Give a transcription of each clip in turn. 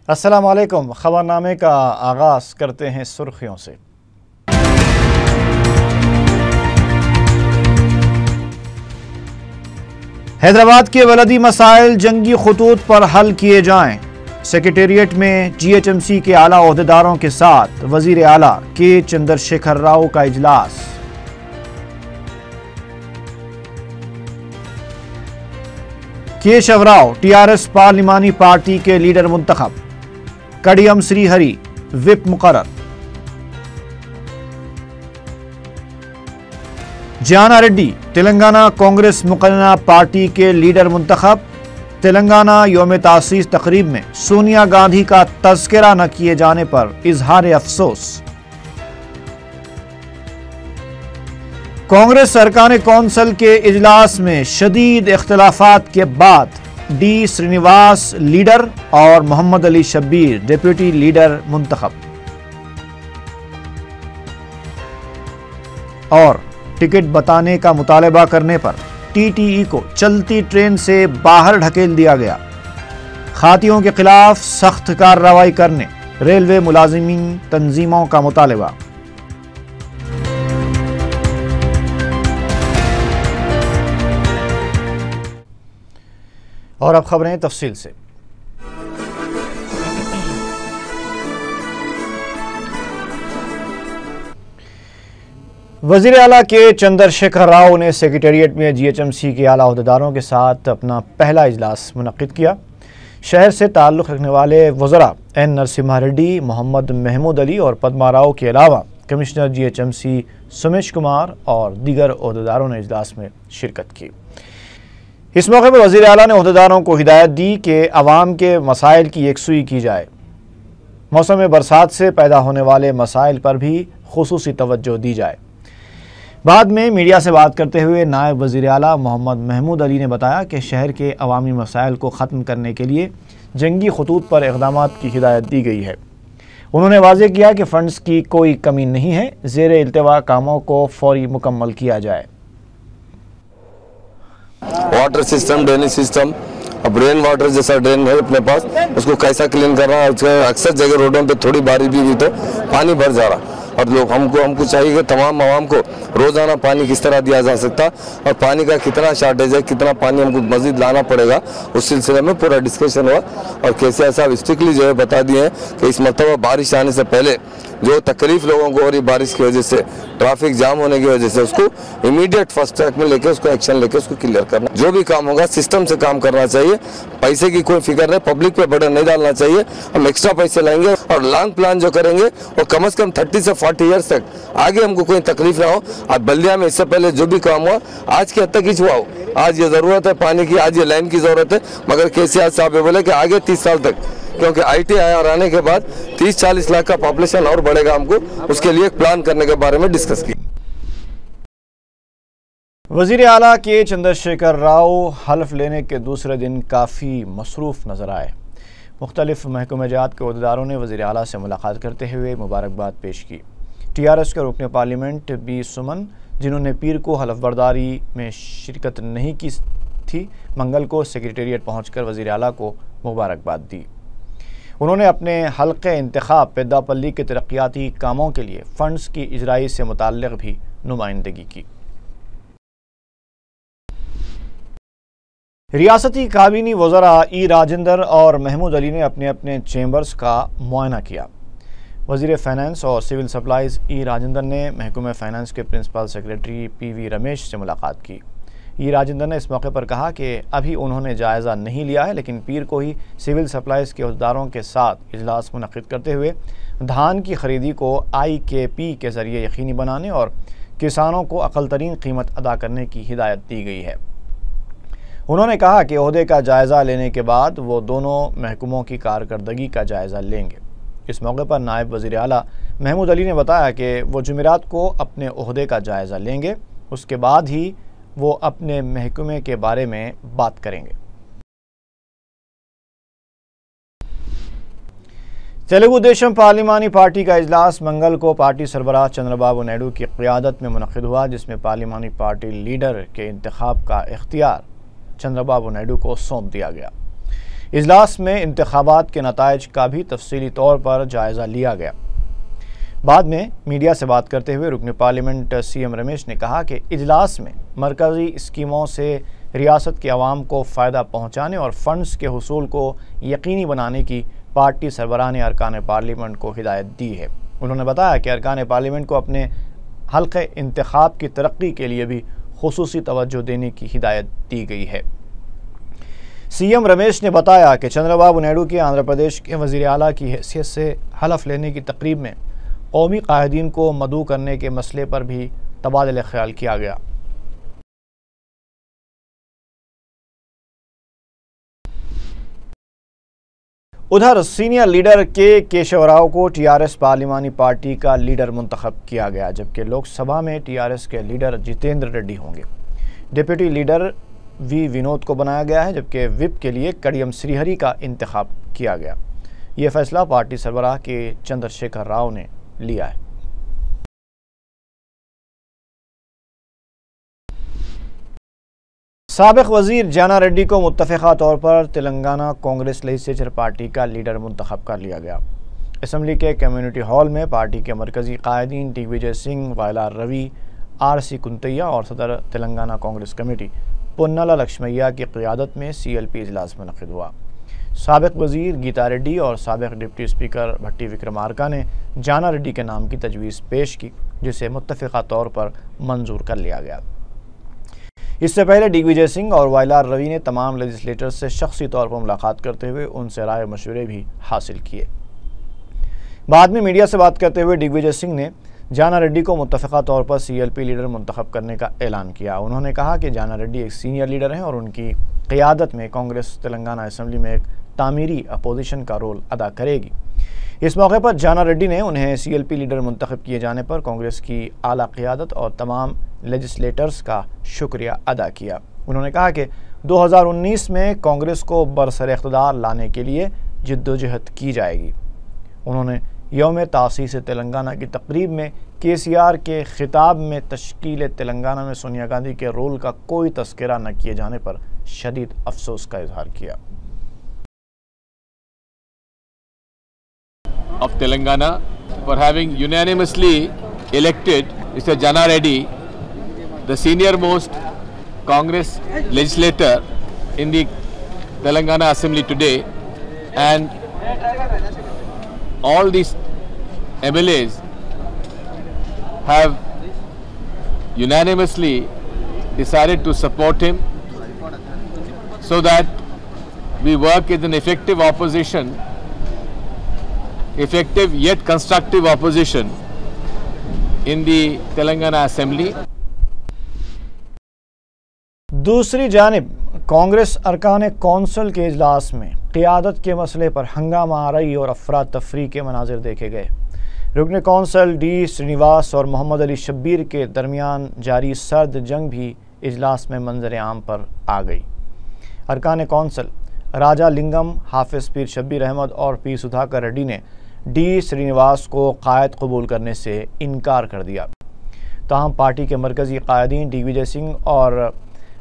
अस्सलामुअलैकुम। खबरनामे का आगाज़ करते हैं सुर्खियों से। हैदराबाद के वलदी मसाइल जंगी खतूत पर हल किए जाएं। सेक्रेटेरिएट में GHMC के आला ओहदेदारों के साथ वजीर आला के चंद्रशेखर राव का इजलास। केशव राव TRS पार्लिमानी पार्टी के लीडर मुंतखब। कडियम श्रीहरि विप मुकर्रर। जाना रेड्डी तेलंगाना कांग्रेस मुकन्ना पार्टी के लीडर मुंतखब। तेलंगाना यौम तासीस तकरीब में सोनिया गांधी का तज़किरा न किए जाने पर इजहार अफसोस। कांग्रेस अरकान कौंसिल के इजलास में शदीद इख्तिलाफात के बाद D श्रीनिवास लीडर और मोहम्मद अली शब्बीर डिप्टी लीडर मुंतखब। और टिकट बताने का मुतालबा करने पर TTE को चलती ट्रेन से बाहर ढकेल दिया गया। खातियों के खिलाफ सख्त कार्रवाई करने रेलवे मुलाजिमीन तंजीमों का मुतालबा। और अब खबरें तफसील से। वजीर आला के चंद्रशेखर राव ने सेक्रेटेरिएट में GHMC के आला ओहदेदारों के साथ अपना पहला इजलास मुनक्किद किया। शहर से ताल्लुक़ रखने वाले वज़रा N नरसिम्हा रेड्डी, मोहम्मद महमूद अली और पद्मा राव के अलावा कमिश्नर GHMC सुमेश कुमार और दीगर ओहदेदारों ने इजलास में शिरकत की। इस मौके पर वज़ीर आला ने ओहदेदारों को हिदायत दी कि अवाम के मसाइल की यकसुई की जाए। मौसम बरसात से पैदा होने वाले मसाइल पर भी खुसूसी तवज्जो दी जाए। बाद में मीडिया से बात करते हुए नायब वज़ीर आला मोहम्मद महमूद अली ने बताया कि शहर के अवामी मसाइल को ख़त्म करने के लिए जंगी खतूत पर इक़दामात की हिदायत दी गई है। उन्होंने वाज़ेह किया कि फ़ंड्स की कोई कमी नहीं है, ज़ेरे इल्तिवा कामों को फ़ौरी मुकम्मल किया जाए। वाटर सिस्टम, ड्रेनेज सिस्टम, अब रेन वाटर जैसा ड्रेन है अपने पास, उसको कैसा क्लीन करना है। अक्सर जगह रोडों पे थोड़ी बारिश भी हुई तो पानी भर जा रहा, और लोग हमको चाहिए कि तमाम आवाम को रोजाना पानी किस तरह दिया जा सकता और पानी का कितना शॉर्टेज है, कितना पानी हमको मजीद लाना पड़ेगा, उस सिलसिले में पूरा डिस्कशन हुआ। और KCR साहब स्ट्रिक्टली जो है बता दिए हैं कि इस मरतबा बारिश आने से पहले जो तकलीफ लोगों को हो रही बारिश की वजह से, ट्रैफिक जाम होने की वजह से, उसको इमीडिएट फर्स्ट ट्रैक में लेके उसको एक्शन लेके उसको क्लियर करना। जो भी काम होगा सिस्टम से काम करना चाहिए, पैसे की कोई फिक्र नहीं, पब्लिक पे बर्डन नहीं डालना चाहिए। हम एक्स्ट्रा पैसे लाएंगे और लॉन्ग प्लान जो करेंगे वो कम से कम 30 से 40 ईयर्स तक आगे हमको कोई तकलीफ ना हो। आज बल्दिया में इससे पहले जो भी काम हुआ आज की हद तक ही हुआ हो, आज ये जरूरत है पानी की, आज ये लाइन की जरूरत है, मगर KCR साहब ये बोले कि आगे 30 साल तक, क्योंकि ITIR आने के बाद 30-40 लाख का पॉपुलेशन और बढ़ेगा, हमको उसके लिए प्लान करने के बारे में डिस्कस किया। वज़ीर आला के चंद्रशेखर राव हल्फ लेने के दूसरे दिन काफ़ी मसरूफ़ नज़र आए। मुख्तलिफ महकमे-जात के ओहदेदारों ने वज़ीर आला से मुलाकात करते हुए मुबारकबाद पेश की। TRS के रुकन पार्लियामेंट B सुमन, जिन्होंने पीर को हलफ बर्दारी में शिरकत नहीं की थी, मंगल को सेक्रेटेरिएट पहुँचकर वज़ीर आला को मुबारकबाद दी। उन्होंने अपने हल्क़े इंतखाब पेद्दापल्ली के तरक्याती कामों के लिए फ़ंड्स की इजराई से मुताल्लिक़ भी नुमाइंदगी की। रियासती काबीनी वज़रा E राजेंद्र और महमूद अली ने अपने अपने चैम्बर्स का मुआयना किया। वज़ीर फ़ाइनेंस और सिविल सप्लाईज़ E राजेंद्र ने महकमे फ़ाइनेंस के प्रिंसिपल सेक्रेटरी PV रमेश से मुलाकात की। E राजेंद्र ने इस मौके पर कहा कि अभी उन्होंने जायज़ा नहीं लिया है, लेकिन पीर को ही सिविल सप्लाईज़ के ओहदेदारों के साथ इजलास मुनक़्क़िद करते हुए धान की खरीदी को IKP के ज़रिए यकीनी बनाने और किसानों को अक़ल तरीन कीमत अदा करने की हिदायत दी गई है। उन्होंने कहा कि ओहदे का जायज़ा लेने के बाद वो दोनों महकमों की कारकर्दगी का जायज़ा लेंगे। इस मौके पर नायब वज़ीर आला महमूद अली ने बताया कि वो जुमेरात को अपने ओहदे का जायज़ा लेंगे, उसके बाद ही वो अपने महकमे के बारे में बात करेंगे। तेलुगु देशम पार्लिमानी पार्टी का इजलास मंगल को पार्टी सरबराह चंद्रबाबू नायडू की क़ियादत में मुनक़्क़िद हुआ, जिसमें पार्लिमानी पार्टी लीडर के इंतखाब का इख्तियार चंद्रबाबू नायडू को सौंप दिया गया। इजलास में इंतखाबात के नताइज का भी तफसीली तौर पर जायज़ा लिया गया। बाद में मीडिया से बात करते हुए रुकन पार्लियामेंट CM रमेश ने कहा कि इजलास में मरकज़ी स्कीमों से रियासत के अवाम को फ़ायदा पहुँचाने और फ़ंड्स के हुसूल को यकीनी बनाने की पार्टी सरबराह ने अरकान पार्लियामेंट को हिदायत दी है। उन्होंने बताया कि अरकान पार्लियामेंट को अपने हल्क़े इंतखाब की तरक्की के लिए भी खुसूसी तवज्जो देने की हिदायत दी गई है। CM रमेश ने बताया कि चंद्रबाबू नायडू के आंध्र प्रदेश के वज़ीर आला की हैसियत से हलफ लेने की तकरीब में कौमी कायदीन को मदऊ करने के मसले पर भी तबादला ख्याल किया गया। उधर सीनियर लीडर के केशव राव को TRS पार्लिमानी पार्टी का लीडर मुंतखब किया गया, जबकि लोकसभा में TRS के लीडर जितेंद्र रेड्डी होंगे। डिप्टी लीडर V विनोद को बनाया गया है, जबकि विप के लिए कड़ियम श्रीहरि का इंतखाब किया गया। ये फैसला पार्टी सरबराह के चंद्रशेखर राव ने लिया है। साबिक वजीर जाना रेड्डी को मुत्तफ़िक़ा तौर पर तेलंगाना कांग्रेस लेजिस्लेचर पार्टी का लीडर मुंतखब कर लिया गया। असम्बली के कम्युनिटी हॉल में पार्टी के मरकज़ी कायदीन दिग्विजय सिंह, वायलार रवि, RC कुंतैया और सदर तेलंगाना कांग्रेस कमेटी पुन्नला लक्ष्मैया की क़ियादत में CLP इजलास मुनक़िद हुआ। साबिक वज़ीर गीता रेड्डी और साबिक डिप्टी स्पीकर भट्टी विक्रमार्का ने जाना रेड्डी के नाम की तजवीज़ पेश की, जिसे मुत्तफ़िक़ा तौर पर मंजूर कर लिया गया। इससे पहले दिग्विजय सिंह और वायलार रवि ने तमाम लेजिस्लेटर्स से शख्सी तौर पर मुलाकात करते हुए उनसे राय मशवरे भी हासिल किए। बाद में मीडिया से बात करते हुए दिग्विजय सिंह ने जाना रेड्डी को मुत्तफ़िक़ा तौर पर CLP लीडर मुंतखब करने का ऐलान किया। उन्होंने कहा कि जाना रेड्डी एक सीनियर लीडर हैं और उनकी क़ियादत में कांग्रेस तेलंगाना असम्बली में एक तामीरी अपोजिशन का रोल अदा करेगी। इस मौके पर जाना रेड्डी ने उन्हें CLP लीडर मुंतखब किए जाने पर कांग्रेस की आला क़ियादत और तमाम लेजिस्लेटर्स का शुक्रिया अदा किया। उन्होंने कहा कि 2019 में कांग्रेस को बरसर इक़्तिदार लाने के लिए जिद्दोजहद की जाएगी। उन्होंने यौम तासीस तेलंगाना की तकरीब में KCR के खिताब में तश्कील तेलंगाना में सोनिया गांधी के रोल का कोई तस्करा न किए जाने पर शदीद अफसोस का इजहार किया। Of Telangana for having unanimously elected Mr. Jana Reddy, the senior most Congress legislator in the Telangana Assembly today, and all these MLAs have unanimously decided to support him so that we work as an effective opposition, effective yet constructive opposition in the Telangana Assembly. दूसरी जानिब कांग्रेस अरकान council के इजलास में क़ियादत के मसले पर हंगामा आरई और अफरा तफरी के मनाजिर देखे गए। रुकन कौंसिल D श्रीनिवास और मोहम्मद अली शब्बीर के दरमियान जारी सर्द जंग भी इजलास में मंजर आम पर आ गई। अरकान कौंसिल राजा लिंगम, हाफिज़ पीर शब्बीर अहमद और पी सुधाकर रेड्डी ने D श्रीनिवास को कायद कबूल करने से इनकार कर दिया। ताहम पार्टी के मरकज़ी कायदीन दिग्विजय सिंह और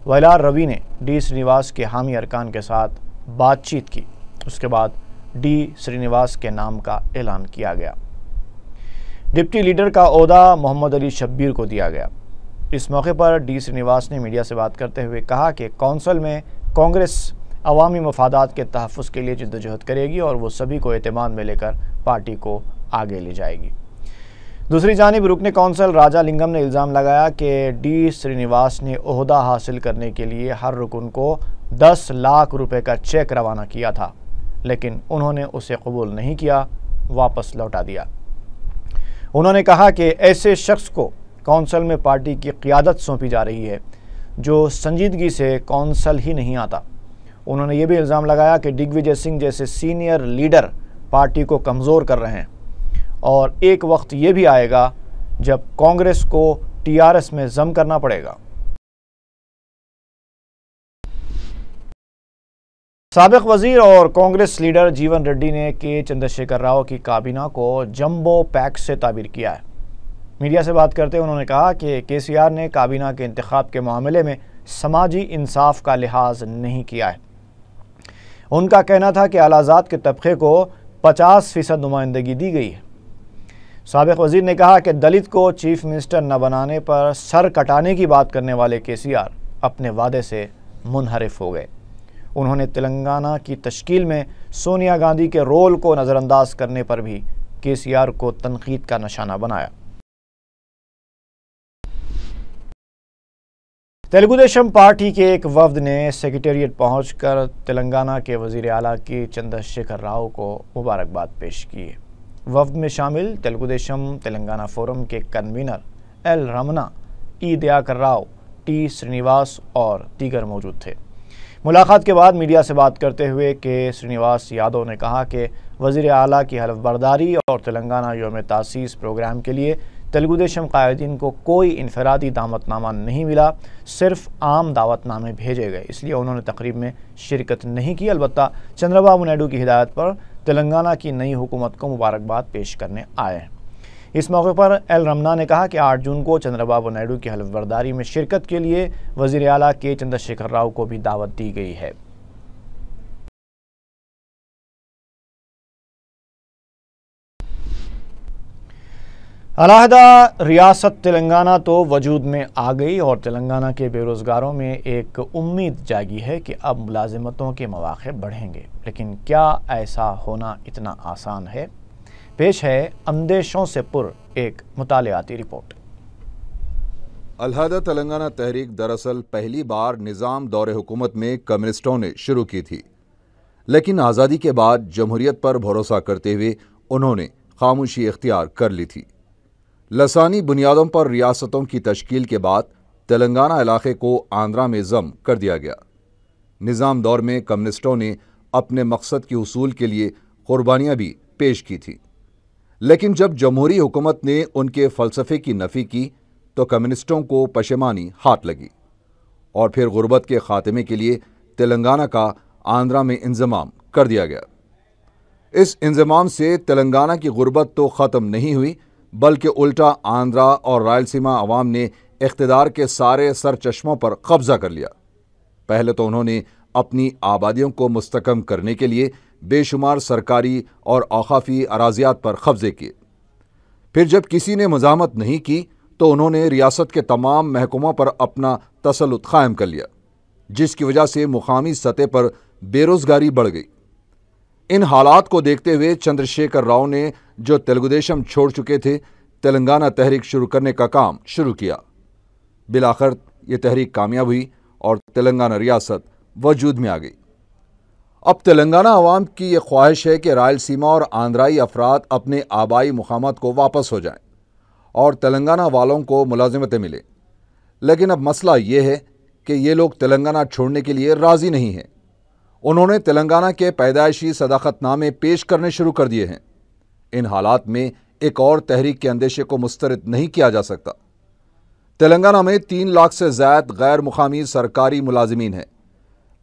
वायलार रवि ने D श्रीनिवास के हामी अरकान के साथ बातचीत की। उसके बाद D श्रीनिवास के नाम का ऐलान किया गया। डिप्टी लीडर का ओहदा मोहम्मद अली शब्बीर को दिया गया। इस मौके पर D श्रीनिवास ने मीडिया से बात करते हुए कहा कि कौंसिल में कांग्रेस अवामी मफादात के तहफ़्फ़ुज़ के लिए जिद्दोजहद करेगी और वो सभी को एतमाद में लेकर पार्टी को आगे ले जाएगी। दूसरी जानिब रुकन कौंसिल राजा लिंगम ने इल्ज़ाम लगाया कि D श्रीनिवास ने ओहदा हासिल करने के लिए हर रुकन को 10 लाख रुपए का चेक रवाना किया था, लेकिन उन्होंने उसे कबूल नहीं किया, वापस लौटा दिया। उन्होंने कहा कि ऐसे शख्स को कौंसिल में पार्टी की क़ियादत सौंपी जा रही है जो संजीदगी से कौंसिल ही नहीं आता। उन्होंने ये भी इल्ज़ाम लगाया कि दिग्विजय सिंह जैसे सीनियर लीडर पार्टी को कमज़ोर कर रहे हैं और एक वक्त ये भी आएगा जब कांग्रेस को TRS में जम करना पड़ेगा। साबिक वजीर और कांग्रेस लीडर जीवन रेड्डी ने के चंद्रशेखर राव की काबीना को जंबो पैक से ताबीर किया है। मीडिया से बात करते हुए उन्होंने कहा कि KCR ने काबीना के इंतखाब के मामले में समाजी इंसाफ का लिहाज नहीं किया है। उनका कहना था कि आलाजात के तबके को 50% नुमाइंदगी दी गई है। साबिक वजीर ने कहा कि दलित को चीफ मिनिस्टर न बनाने पर सर कटाने की बात करने वाले केसीआर अपने वादे से मुनहरिफ हो गए। उन्होंने तेलंगाना की तश्कील में सोनिया गांधी के रोल को नज़रअंदाज करने पर भी केसीआर को तनकीद का निशाना बनाया। तेलुगु देशम पार्टी के एक वफ्द ने सेक्रेटेरिएट पहुंचकर तेलंगाना के वजीर आला की चंद्रशेखर राव को मुबारकबाद पेश की है। वफ्द में शामिल तेलुगु देशम तेलंगाना फोरम के कन्वीनर एल रमना, ई दयाकर राव, टी श्रीनिवास और दीगर मौजूद थे। मुलाकात के बाद मीडिया से बात करते हुए के श्रीनिवास यादव ने कहा कि वज़ीर आला की हलफबरदारी और तेलंगाना यौम तासीस प्रोग्राम के लिए तेलुगु देशम कायदीन को कोई इनफरादी दावतनामा नहीं मिला, सिर्फ आम दावतनामे भेजे गए, इसलिए उन्होंने तकरीब में शिरकत नहीं की। अलबत्ता चंद्रबाबू नायडू की हिदायत पर तेलंगाना की नई हुकूमत को मुबारकबाद पेश करने आए हैं। इस मौके पर एल रमना ने कहा कि 8 जून को चंद्रबाबू नायडू की हलफबरदारी में शिरकत के लिए वज़ीर आला के चंद्रशेखर राव को भी दावत दी गई है। अलहदा रियासत तेलंगाना तो वजूद में आ गई और तेलंगाना के बेरोज़गारों में एक उम्मीद जागी है कि अब मुलाजिमतों के मौक़े बढ़ेंगे, लेकिन क्या ऐसा होना इतना आसान है? पेश है अंदेशों से पुर एक मुतालियाती रिपोर्ट। अलहदा तेलंगाना तहरीक दरअसल पहली बार निज़ाम दौरे हुकूमत में कम्युनिस्टों ने शुरू की थी, लेकिन आज़ादी के बाद जमहूरियत पर भरोसा करते हुए उन्होंने खामोशी इख्तियार कर ली थी। लसानी बुनियादों पर रियासतों की तश्कील के बाद तेलंगाना इलाके को आंध्रा में ज़म कर दिया गया। निज़ाम दौर में कम्युनिस्टों ने अपने मकसद के हुसूल के लिए कुर्बानियाँ भी पेश की थी, लेकिन जब जमहूरी हुकूमत ने उनके फ़लसफ़े की नफ़ी की तो कम्युनिस्टों को पशेमानी हाथ लगी और फिर गुर्बत के ख़ात्मे के लिए तेलंगाना का आंध्रा में इंज़माम कर दिया गया। इस इंज़माम से तेलंगाना की गुर्बत तो ख़त्म नहीं हुई, बल्कि उल्टा आंध्रा और रायलसीमा अवाम ने इख्तिदार के सारे सरचश्मों पर कब्ज़ा कर लिया। पहले तो उन्होंने अपनी आबादियों को मुस्तकम करने के लिए बेशुमार सरकारी और औक़ाफ़ी अराज़ियात पर कब्ज़े किए। फिर जब किसी ने मज़ामत नहीं की तो उन्होंने रियासत के तमाम महकमों पर अपना तसल्लुत क़ायम कर लिया, जिसकी वजह से मुकामी सतह पर बेरोज़गारी बढ़ गई। इन हालात को देखते हुए चंद्रशेखर राव ने, जो तेलुगु देशम छोड़ चुके थे, तेलंगाना तहरीक शुरू करने का काम शुरू किया। बिलाखिर ये तहरीक कामयाब हुई और तेलंगाना रियासत वजूद में आ गई। अब तेलंगाना अवाम की ये ख्वाहिश है कि रायलसीमा और आंध्राई अफराद अपने आबाई मुकामात को वापस हो जाएं और तेलंगाना वालों को मुलाजिमतें मिलें। लेकिन अब मसला ये है कि ये लोग तेलंगाना छोड़ने के लिए राज़ी नहीं हैं। उन्होंने तेलंगाना के पैदाइशी सदाकतनामे पेश करने शुरू कर दिए हैं। इन हालात में एक और तहरीक के अंदेशे को मुस्तरद नहीं किया जा सकता। तेलंगाना में 3 लाख से ज़्यादा गैर मुकामी सरकारी मुलाजिमीन हैं।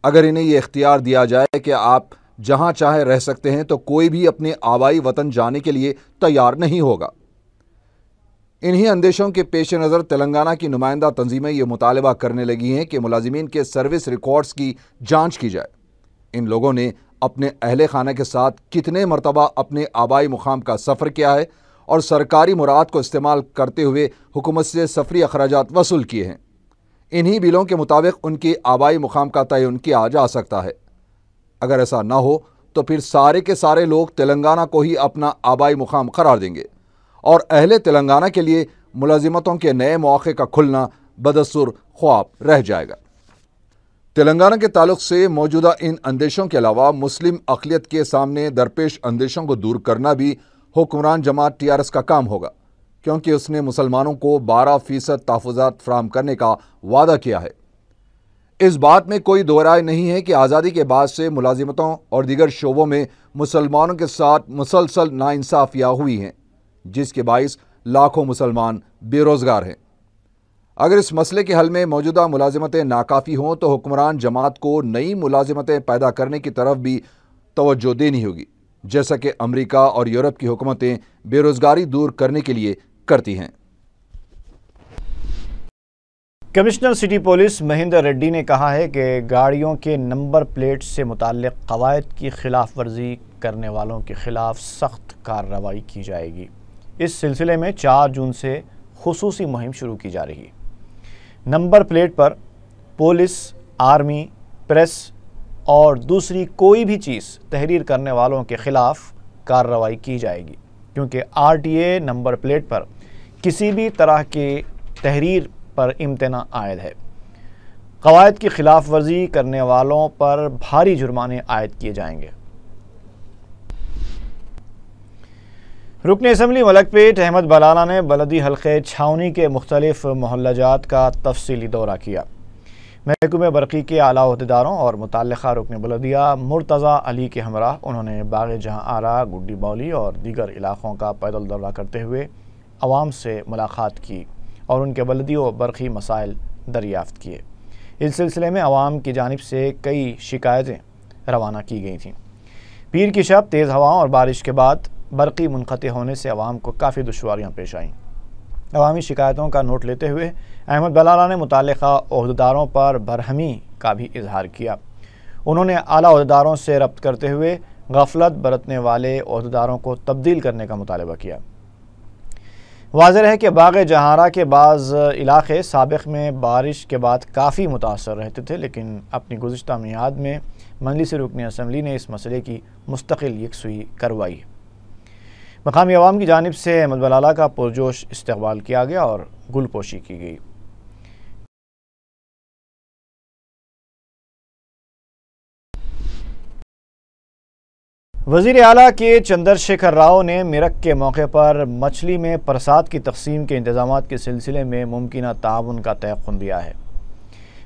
अगर इन्हें यह इख्तियार दिया जाए कि आप जहां चाहे रह सकते हैं, तो कोई भी अपने आबाई वतन जाने के लिए तैयार नहीं होगा। इन्हीं अंदेशों के पेश नज़र तेलंगाना की नुमाइंदा तंजीमें यह मुतालबा करने लगी हैं कि मुलाजिमीन के सर्विस रिकॉर्ड्स की जाँच की जाए। इन लोगों ने अपने अहले खाना के साथ कितने मरतबा अपने आबाई मुकाम का सफ़र किया है और सरकारी मुराद को इस्तेमाल करते हुए हुकूमत से सफरी अखराजात वसूल किए हैं। इन्हीं बिलों के मुताबिक उनके आबाई मुकाम का तयन किया जा सकता है। अगर ऐसा ना हो तो फिर सारे के सारे लोग तेलंगाना को ही अपना आबाई मुकाम करार देंगे और अहले तेलंगाना के लिए मुलाजिमतों के नए मौक़े का खुलना बदस्तूर ख्वाब रह जाएगा। तेलंगाना के ताल्लुक से मौजूदा इन अंदेशों के अलावा मुस्लिम अक़लियत के सामने दरपेश अंदेशों को दूर करना भी हुक्मरान जमात TRS का काम होगा, क्योंकि उसने मुसलमानों को 12% तहफ़्फ़ुज़ात फ़राहम करने का वादा किया है। इस बात में कोई दो राय नहीं है कि आज़ादी के बाद से मुलाजिमतों और दीगर शोबों में मुसलमानों के साथ मुसलसल नाइंसाफ़ियाँ हुई हैं, जिसके बाइस लाखों मुसलमान बेरोज़गार हैं। अगर इस मसले के हल में मौजूदा मुलाजिमतें नाकाफ़ी हों तो हुक्मरान जमात को नई मुलाजिमतें पैदा करने की तरफ भी तवज्जो देनी होगी, जैसा कि अमेरिका और यूरोप की हुकूमतें बेरोज़गारी दूर करने के लिए करती हैं। Commissioner city police Mahendra Reddy ने कहा है कि गाड़ियों के नंबर प्लेट से मुताल्लिक़ क़वायद की खिलाफ वर्जी करने वालों के खिलाफ सख्त कार्रवाई की जाएगी। इस सिलसिले में 4 जून से खुसूसी मुहिम शुरू की जा रही है। नंबर प्लेट पर पुलिस, आर्मी, प्रेस और दूसरी कोई भी चीज़ तहरीर करने वालों के खिलाफ कार्रवाई की जाएगी, क्योंकि RTA नंबर प्लेट पर किसी भी तरह के तहरीर पर इम्तना आयद है। क़वायद की खिलाफ वर्जी करने वालों पर भारी जुर्माने आयद किए जाएंगे। रुकन असम्बली मलकपेट अहमद बलाला ने बलदी हल्के छावनी के मुख्तलिफ मोहल्लाजात का तफसीली दौरा किया। महकमे बरक़ी के आला अहदेदारों और मुतल्लिक़ा रुकन बलदिया मुर्तज़ा अली के हमरा उन्होंने बाग़ जहां आरा, गुड्डी बौली और दीगर इलाक़ों का पैदल दौरा करते हुए अवाम से मुलाकात की और उनके बलदी व बरक़ी मसाइल दरियाफ़्त किए। इस सिलसिले में अवाम की जानिब से कई शिकायतें रवाना की गई थीं। पीर की शब तेज़ हवाओं और बारिश के बाद बरक़ी मुनक़ते होने से अवाम को काफ़ी दुश्वारियाँ पेश आईं। अवामी शिकायतों का नोट लेते हुए अहमद बलाला ने मुतल्लिक़ा ओहदेदारों पर बरहमी का भी इजहार किया। उन्होंने आला ओहदेदारों से रब्त करते हुए गफलत बरतने वाले ओहदेदारों को तब्दील करने का मुतालबा किया। वाज़ेह है कि बाग़ जहारा के बाज़ इलाक़े साबिक़ में बारिश के बाद काफ़ी मुतासर रहते थे, लेकिन अपनी गुज़िश्ता मियाद में मजलिस रुकन असम्बली ने इस मसले की मुस्तकिल यकसुई करवाई। मकामी अवाम की जानिब से अहमद बलाला का पुरजोश इस्तक़बाल किया गया और गुलपोशी की गई। वज़ीर आला के चंद्रशेखर राव ने मिरक के मौके पर मछली में प्रसाद की तकसीम के इंतज़ाम के सिलसिले में मुमकिन ताउन का तयक़ुन दिया है।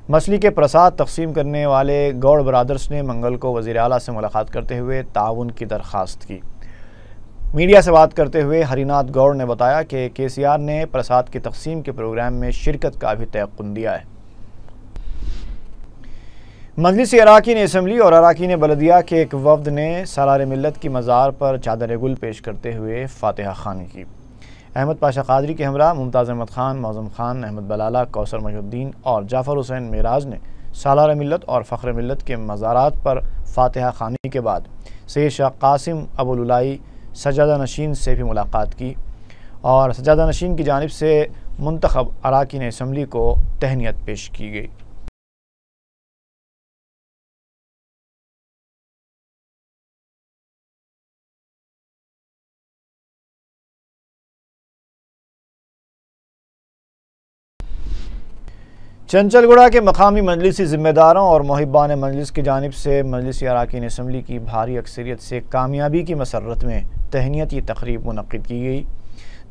मछली के प्रसाद तकसीम करने वाले गौड़ ब्रादर्स ने मंगल को वज़ीर आला से मुलाकात करते हुए ताउन की दरख्वास्त की। मीडिया से बात करते हुए हरिनाथ गौड़ ने बताया कि KCR ने प्रसाद की तकसीम के प्रोग्राम में शिरकत का भी तयक़ुन दिया है। मजलिस अराकीन असम्बली और अराकीन बलदिया के एक वफ़द ने सालार मिल्लत की मज़ार पर चादर गुल पेश करते हुए फातिहा ख़ानी की। अहमद पाशा कादरी के हमरा मुमताज़ अहमद ख़ान, मौज़म ख़ान, अहमद बलाला, कौसर महीउद्दीन और जाफ़र हुसैन मेराज ने सालार मिल्लत और फ़ख्र मिल्लत के मज़ारात पर फातिहा ख़ानी के बाद सैयद शाह कासिम अबुलुलाई सजादा नशीन से भी मुलाकात की और सजादा नशीन की जानिब से मुंतखब अराकीन असम्बली को तहनीत पेश की गई। चंचलगुड़ा के मकामी मजलिसी ज़िम्मेदारों और मुहिब्बान मजलिस की जानिब से मजलिस अराकीन असम्बली की भारी अक्सरियत से कामयाबी की मसरत में तहनीती तकरीब मुनक़्क़िद की गई,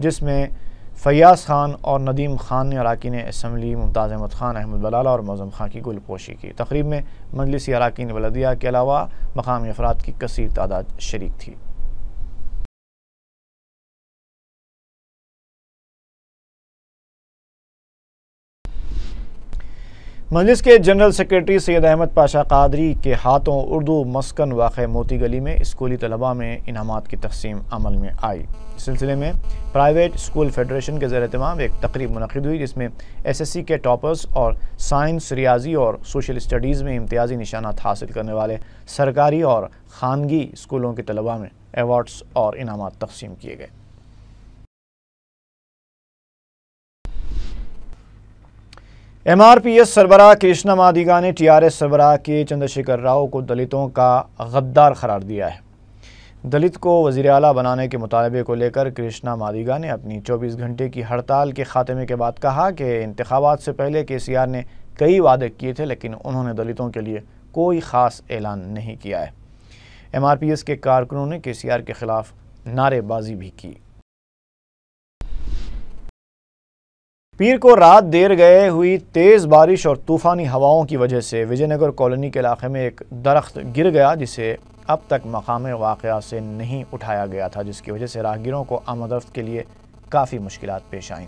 जिसमें फैयाज़ ख़ान और नदीम ख़ान ने अराकीन असम्बली मुमताज़ अहमद ख़ान, अहमद बलाला और मौज़म ख़ान की गुलपोशी की। तकरीब में मजलिसी अराकीन बलदिया के अलावा मकामी अफराद की कसीर तादाद शरीक थी। मजलिस के जनरल सेक्रेटरी सैयद अहमद पाशा कादरी के हाथों उर्दू मस्कन वाक़ मोती गली में स्कूली तलबा में इनामात की तकसीम अमल में आई। इस सिलसिले में प्राइवेट स्कूल फेडरेशन के ज़ेर-ए-एहतमाम एक तकरीब मुनक़्क़िद हुई, जिसमें SSC के टॉपर्स और साइंस, रियाजी और सोशल स्टडीज़ में इम्तियाज़ी निशानात हासिल करने वाले सरकारी और खानगी स्कूलों के तलबा में एवार्ड्स और इनामात तकसीम किए गए। MRPS सरबराह कृष्णा मादिगा ने TRS सरबराह के चंद्रशेखर राव को दलितों का गद्दार करार दिया है। दलित को वज़ीर आला बनाने के मुतालबे को लेकर कृष्णा मादिगा ने अपनी 24 घंटे की हड़ताल के खात्मे के बाद कहा कि इंतखाबात से पहले KCR ने कई वादे किए थे, लेकिन उन्होंने दलितों के लिए कोई ख़ास ऐलान नहीं किया है। MRPS के कारकुनों ने KCR के ख़िलाफ़ नारेबाजी भी की। पीर को रात देर गए हुई तेज़ बारिश और तूफ़ानी हवाओं की वजह से विजयनगर कॉलोनी के इलाके में एक दरख्त गिर गया, जिसे अब तक मकाम वाक़या से नहीं उठाया गया था, जिसकी वजह से राहगीरों को आमद-ओ-रफ़्त के लिए काफ़ी मुश्किलात पेश आईं।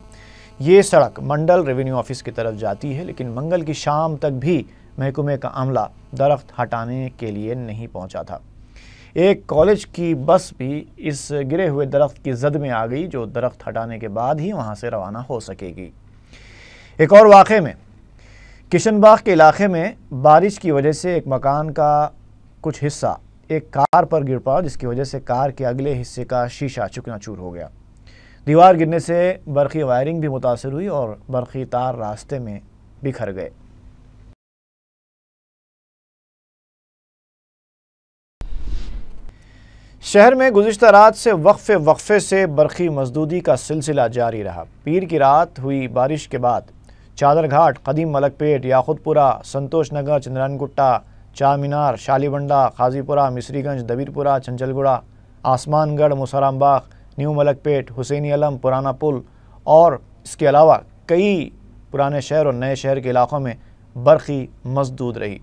ये सड़क मंडल रेवेन्यू ऑफिस की तरफ जाती है, लेकिन मंगल की शाम तक भी महकमे का अमला दरख्त हटाने के लिए नहीं पहुँचा था। एक कॉलेज की बस भी इस गिरे हुए दरख्त की जद में आ गई, जो दरख्त हटाने के बाद ही वहाँ से रवाना हो सकेगी। एक और वाक़े में किशनबाग के इलाके में बारिश की वजह से एक मकान का कुछ हिस्सा एक कार पर गिर पड़ा, जिसकी वजह से कार के अगले हिस्से का शीशा चकनाचूर हो गया। दीवार गिरने से बरक़ी वायरिंग भी मुतासर हुई और बरक़ी तार रास्ते में बिखर गए। शहर में गुज़िश्ता रात से वक्फे से बरक़ी मजदूदी का सिलसिला जारी रहा। पीर की रात हुई बारिश के बाद चादरघाट, कदीम मलकपेट, याखुतपुरा, संतोष नगर, चंद्रानगुट्टा, चार मीनार, शालीबंडा, खाजीपुरा, मिसरीगंज, दबीरपुरा, चंचलगुड़ा, आसमानगढ़, मुसरामबाग, न्यू मलकपेट, हुसैनी अलम, पुराना पुल और इसके अलावा कई पुराने शहर और नए शहर के इलाक़ों में बरक़ी मजदूद रही।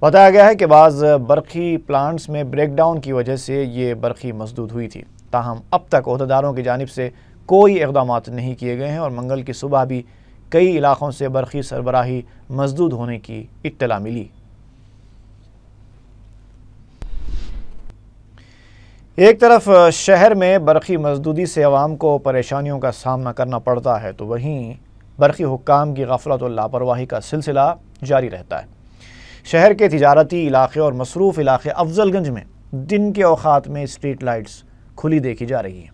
बताया गया है कि बाज़ बरक़ी प्लांट्स में ब्रेकडाउन की वजह से ये बरक़ी मजदूद हुई थी। ताहम अब तक ओहदेदारों की जानिब से कोई इक़दाम नहीं किए गए हैं और मंगल की सुबह भी कई इलाक़ों से बरक़ी सरबराही मजदूद होने की इत्तला मिली। एक तरफ शहर में बरक़ी मजदूदी से अवाम को परेशानियों का सामना करना पड़ता है, तो वहीं बरक़ी हुक्काम की गफलत और लापरवाही का सिलसिला जारी रहता है। शहर के तिजारती इलाक़े और मसरूफ़ इलाक़े अफजलगंज में दिन के औक़ात में स्ट्रीट लाइट्स खुली देखी जा रही है।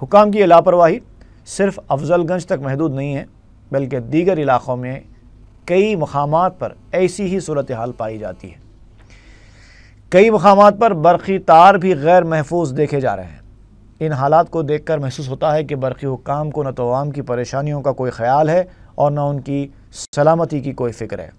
हुक्काम की ये लापरवाही सिर्फ अफजलगंज तक महदूद नहीं है, बल्कि दीगर इलाक़ों में कई मकामात पर ऐसी ही सूरत हाल पाई जाती है। कई मकामात पर बरक़ी तार भी गैर महफूज देखे जा रहे हैं। इन हालात को देखकर महसूस होता है कि बरक़ी हुक्काम को न तो अवाम की परेशानियों का कोई ख्याल है और न उनकी सलामती की कोई फ़िक्र है।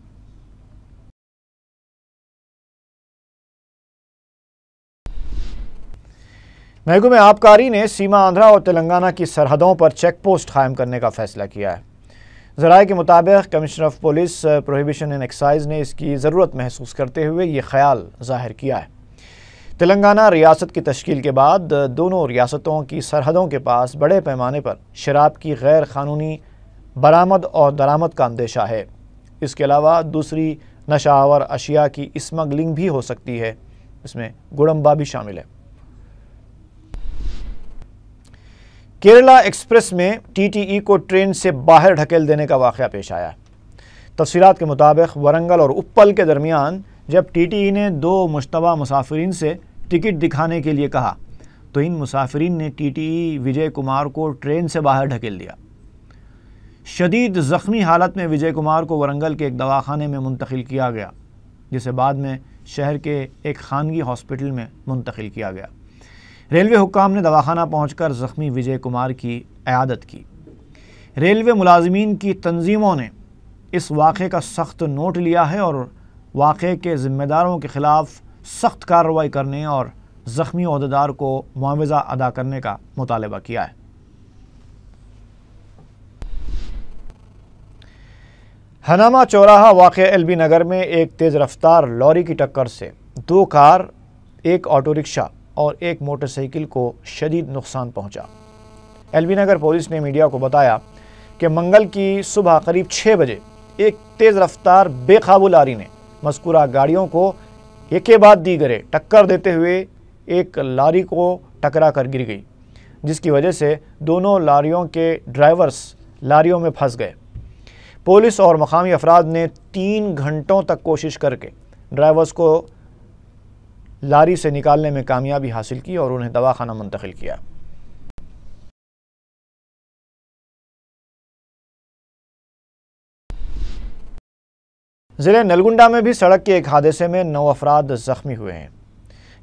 महकमे आबकारी ने सीमा आंध्रा और तेलंगाना की सरहदों पर चेक पोस्ट कायम करने का फ़ैसला किया है। ज़राए के मुताबिक commissioner of police prohibition and excise ने इसकी ज़रूरत महसूस करते हुए ये ख्याल ज़ाहिर किया है। तेलंगाना रियासत की तश्कील के बाद दोनों रियासतों की सरहदों के पास बड़े पैमाने पर शराब की गैर क़ानूनी बरामद और दरामद का अंदेशा है। इसके अलावा दूसरी नशावर अशिया की स्मगलिंग भी हो सकती है, इसमें गुड़म्बा भी शामिल है। केरला एक्सप्रेस में टीटीई को ट्रेन से बाहर ढकेल देने का वाक़या पेश आया। तफसीलात के मुताबिक वरंगल और उप्पल के दरमियान जब टीटीई ने दो मुश्तबा मुसाफिरीन से टिकट दिखाने के लिए कहा तो इन मुसाफिरीन ने टीटीई विजय कुमार को ट्रेन से बाहर ढकेल दिया। शदीद ज़ख्मी हालत में विजय कुमार को वरंगल के एक दवाखाने में मुंतकिल किया गया, जिसे बाद में शहर के एक खानगी हॉस्पिटल में मुंतकिल किया गया। रेलवे हुक्काम ने दवाखाना पहुंचकर ज़ख्मी विजय कुमार की इयादत की। रेलवे मुलाजिमीन की तंजीमों ने इस वाक़े का सख्त नोट लिया है और वाक़े के ज़िम्मेदारों के ख़िलाफ़ सख्त कार्रवाई करने और ज़ख्मी ओहदेदार को मुआवजा अदा करने का मुतालबा किया है। हनामा चौराहा वाक़े एलबी नगर में एक तेज़ रफ्तार लॉरी की टक्कर से दो कार, एक ऑटो रिक्शा और एक मोटरसाइकिल को शदीद नुकसान पहुंचा। एलबी नगर पुलिस ने मीडिया को बताया कि मंगल की सुबह करीब 6 बजे एक तेज़ रफ्तार बेकाबू लारी ने मज़कूरा गाड़ियों को एक के बाद दीगरे टक्कर देते हुए एक लारी को टकरा कर गिर गई, जिसकी वजह से दोनों लारियों के ड्राइवर्स लारियों में फंस गए। पुलिस और मकामी अफराद ने 3 घंटों तक कोशिश करके ड्राइवर्स को लारी से निकालने में कामयाबी हासिल की और उन्हें दवाखाना मुंतकिल किया। ज़िले नलगुंडा में भी सड़क के एक हादसे में 9 अफराद ज़ख्मी हुए हैं।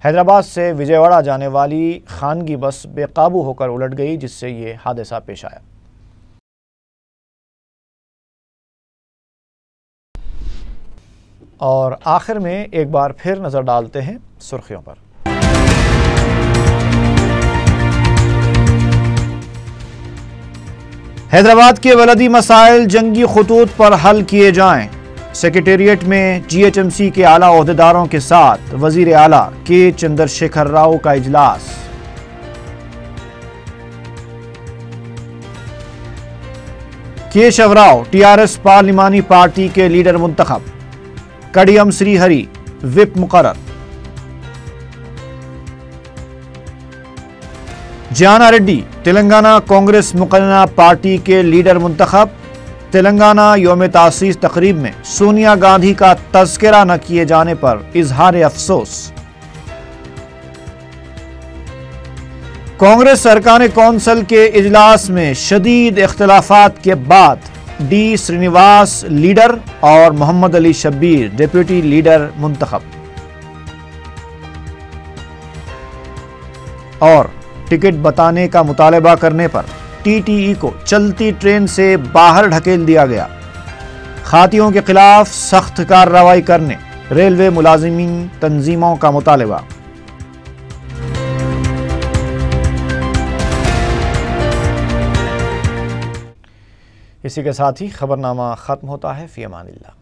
हैदराबाद से विजयवाड़ा जाने वाली खानगी बस बेकाबू होकर उलट गई, जिससे ये हादसा पेश आया। और आखिर में एक बार फिर नज़र डालते हैं सुर्खियों पर। हैदराबाद के वलदी मसाइल जंगी खतूत पर हल किए जाएं। सेक्रेटेरिएट में जीएचएमसी के आला ओहदेदारों के साथ वजीर आला के चंद्रशेखर राव का इजलास। केशव राव टीआरएस पार्लिमानी पार्टी के लीडर मुंतखब। कडियम श्रीहरि विप मुकर्रर। जाना रेड्डी तेलंगाना कांग्रेस मुकन्ना पार्टी के लीडर मुंतखब। तेलंगाना यौम तासीस तकरीब में सोनिया गांधी का तज़किरा न किए जाने पर इजहार अफसोस। कांग्रेस अरकान कौंसिल के इजलास में शदीद इख्तिलाफात के बाद डी श्रीनिवास लीडर और मोहम्मद अली शब्बीर डिप्टी लीडर मुंतखब। और टिकट बताने का मुतालबा करने पर टीटीई को चलती ट्रेन से बाहर ढकेल दिया गया। खातियों के खिलाफ सख्त कार्रवाई करने रेलवे मुलाजिमीन तंजीमों का मुतालबा। इसी के साथ ही खबरनामा खत्म होता है। फी अमानिल्लाह।